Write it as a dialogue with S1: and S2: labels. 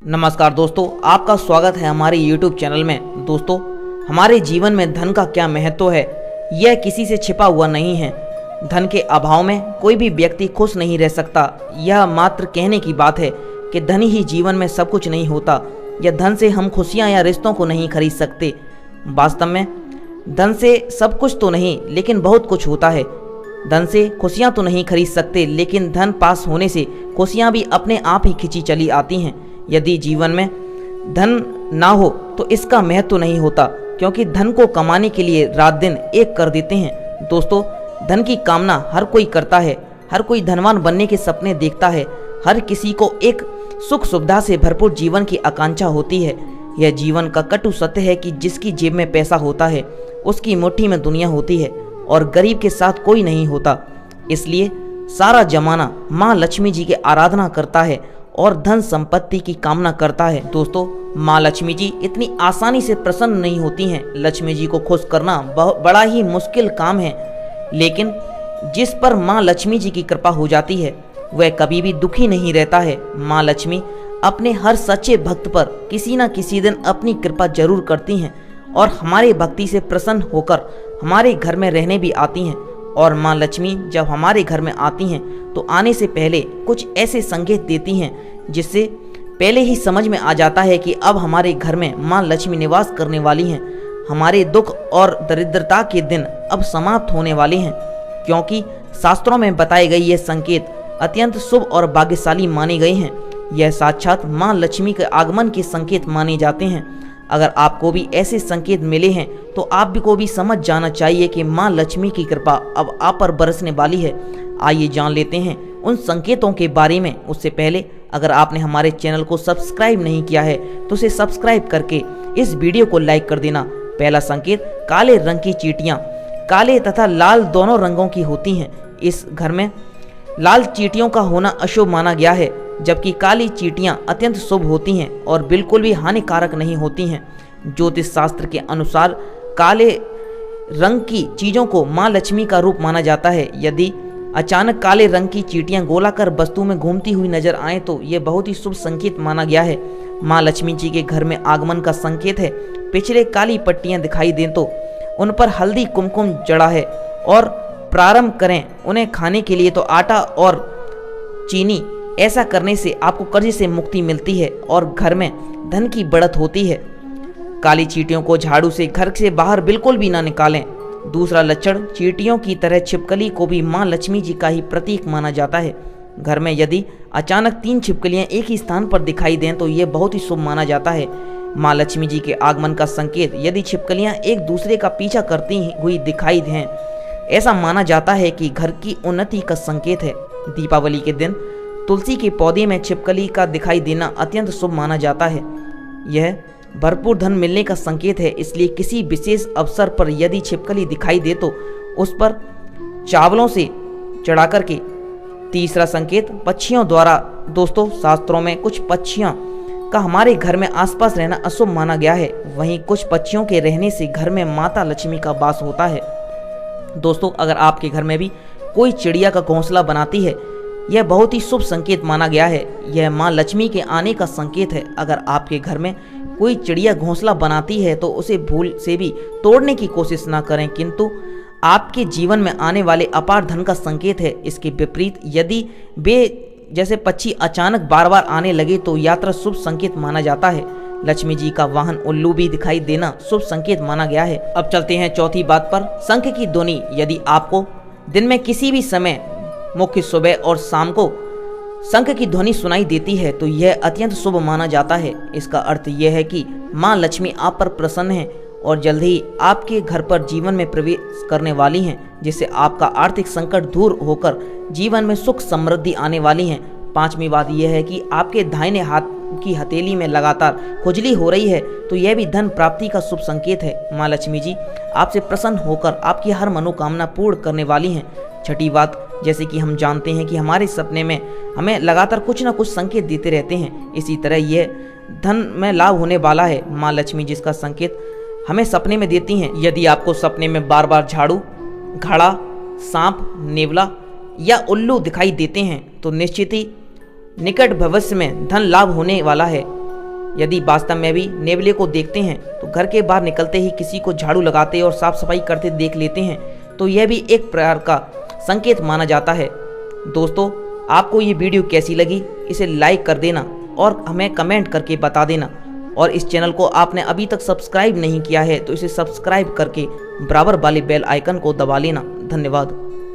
S1: नमस्कार दोस्तों, आपका स्वागत है हमारे YouTube चैनल में। दोस्तों, हमारे जीवन में धन का क्या महत्व है, यह किसी से छिपा हुआ नहीं है। धन के अभाव में कोई भी व्यक्ति खुश नहीं रह सकता। यह मात्र कहने की बात है कि धन ही जीवन में सब कुछ नहीं होता, या धन से हम खुशियां या रिश्तों को नहीं खरीद सकते। वास्तव में धन से सब कुछ तो नहीं, लेकिन बहुत कुछ होता है। धन से खुशियां तो नहीं खरीद सकते, लेकिन धन पास होने से खुशियां भी अपने आप ही खिंची चली आती हैं। यदि जीवन में धन ना हो तो इसका महत्व नहीं होता, क्योंकि धन को कमाने के लिए रात दिन एक कर देते हैं। दोस्तों, धन की कामना हर कोई करता है। हर कोई धनवान बनने के सपने देखता है। हर किसी को एक सुख सुविधा से भरपूर जीवन की आकांक्षा होती है। यह जीवन का कटु सत्य है कि जिसकी जेब में पैसा होता है उसकी मुट्ठी में दुनिया होती है, और गरीब के साथ कोई नहीं होता। इसलिए सारा जमाना माँ लक्ष्मी जी की आराधना करता है और धन संपत्ति की कामना करता है। दोस्तों, माँ लक्ष्मी जी इतनी आसानी से प्रसन्न नहीं होती हैं। लक्ष्मी जी को खुश करना बड़ा ही मुश्किल काम है, लेकिन जिस पर माँ लक्ष्मी जी की कृपा हो जाती है वह कभी भी दुखी नहीं रहता है। माँ लक्ष्मी अपने हर सच्चे भक्त पर किसी न किसी दिन अपनी कृपा जरूर करती हैं और हमारे भक्ति से प्रसन्न होकर हमारे घर में रहने भी आती हैं। और माँ लक्ष्मी जब हमारे घर में आती हैं तो आने से पहले कुछ ऐसे संकेत देती हैं जिससे पहले ही समझ में आ जाता है कि अब हमारे घर में माँ लक्ष्मी निवास करने वाली हैं। हमारे दुख और दरिद्रता के दिन अब समाप्त होने वाले हैं, क्योंकि शास्त्रों में बताए गए ये संकेत अत्यंत शुभ और भाग्यशाली माने गए हैं। यह साक्षात माँ लक्ष्मी के आगमन के संकेत माने जाते हैं। अगर आपको भी ऐसे संकेत मिले हैं तो आप को भी समझ जाना चाहिए कि माँ लक्ष्मी की कृपा अब आप पर बरसने वाली है। आइए जान लेते हैं उन संकेतों के बारे में। उससे पहले अगर आपने हमारे चैनल को सब्सक्राइब नहीं किया है तो उसे सब्सक्राइब करके इस वीडियो को लाइक कर देना। पहला संकेत, काले रंग की चींटियां काले तथा लाल दोनों रंगों की होती हैं। इस घर में लाल चींटियों का होना अशुभ माना गया है, जबकि काली चींटियां अत्यंत शुभ होती हैं और बिल्कुल भी हानिकारक नहीं होती हैं। ज्योतिष शास्त्र के अनुसार काले रंग की चीज़ों को माँ लक्ष्मी का रूप माना जाता है। यदि अचानक काले रंग की चींटियां गोलाकार वस्तु में घूमती हुई नजर आए तो ये बहुत ही शुभ संकेत माना गया है। माँ लक्ष्मी जी के घर में आगमन का संकेत है। पिछले काली पट्टियां दिखाई दें तो उन पर हल्दी कुमकुम जड़ा है, और प्रारंभ करें उन्हें खाने के लिए तो आटा और चीनी। ऐसा करने से आपको कर्ज से मुक्ति मिलती है और घर में धन की बढ़त होती है। काली चींटियों को झाड़ू से घर से बाहर बिल्कुल भी ना निकालें। दूसरा लक्षण, चींटियों की तरह छिपकली को भी माँ लक्ष्मी जी का ही प्रतीक माना जाता है। घर में यदि अचानक 3 छिपकलियां एक ही स्थान पर दिखाई दें तो ये बहुत ही शुभ माना जाता है। माँ लक्ष्मी जी के आगमन का संकेत, यदि छिपकलियां एक दूसरे का पीछा करती हुई दिखाई दें, ऐसा माना जाता है कि घर की उन्नति का संकेत है। दीपावली के दिन तुलसी के पौधे में छिपकली का दिखाई देना अत्यंत शुभ माना जाता है। यह भरपूर धन मिलने का संकेत है, इसलिए किसी विशेष अवसर पर यदि छिपकली दिखाई दे तो उस पर चावलों से चढ़ा करके। तीसरा संकेत, पक्षियों द्वारा। दोस्तों, शास्त्रों में कुछ पक्षियों का हमारे घर में आसपास रहना अशुभ माना गया है। वहीं कुछ पक्षियों के रहने से घर में माता लक्ष्मी का वास होता है। दोस्तों, अगर आपके घर में भी कोई चिड़िया का घोंसला बनाती है, यह बहुत ही शुभ संकेत माना गया है। यह माँ लक्ष्मी के आने का संकेत है। अगर आपके घर में कोई चिड़िया घोंसला बनाती है तो उसे भूल से भी तोड़ने की कोशिश ना करें, किंतु आपके जीवन में आने वाले अपार धन का संकेत है। इसके विपरीत यदि वे जैसे पक्षी अचानक बार बार आने लगे तो यात्रा शुभ संकेत माना जाता है। लक्ष्मी जी का वाहन उल्लू भी दिखाई देना शुभ संकेत माना गया है। अब चलते हैं चौथी बात पर, शंख की ध्वनि। यदि आपको दिन में किसी भी समय, मुख्य सुबह और शाम को, शंख की ध्वनि सुनाई देती है तो यह अत्यंत शुभ माना जाता है। इसका अर्थ यह है कि माँ लक्ष्मी आप पर प्रसन्न है और जल्द ही आपके घर पर जीवन में प्रवेश करने वाली हैं, जिससे आपका आर्थिक संकट दूर होकर जीवन में सुख समृद्धि आने वाली है। पांचवी बात यह है कि आपके दाहिने हाथ की हथेली में लगातार खुजली हो रही है तो यह भी धन प्राप्ति का शुभ संकेत है। माँ लक्ष्मी जी आपसे प्रसन्न होकर आपकी हर मनोकामना पूर्ण करने वाली हैं। छठी बात, जैसे कि हम जानते हैं कि हमारे सपने में हमें लगातार कुछ ना कुछ संकेत देते रहते हैं, इसी तरह यह धन में लाभ होने वाला है। माँ लक्ष्मी जिसका संकेत हमें सपने में देती हैं। यदि आपको सपने में बार बार झाड़ू, घड़ा, सांप, नेवला या उल्लू दिखाई देते हैं तो निश्चित ही निकट भविष्य में धन लाभ होने वाला है। यदि वास्तव में भी नेवले को देखते हैं तो घर के बाहर निकलते ही किसी को झाड़ू लगाते और साफ सफाई करते देख लेते हैं तो यह भी एक प्रकार का संकेत माना जाता है। दोस्तों, आपको ये वीडियो कैसी लगी इसे लाइक कर देना और हमें कमेंट करके बता देना। और इस चैनल को आपने अभी तक सब्सक्राइब नहीं किया है तो इसे सब्सक्राइब करके बराबर वाले बेल आइकन को दबा लेना। धन्यवाद।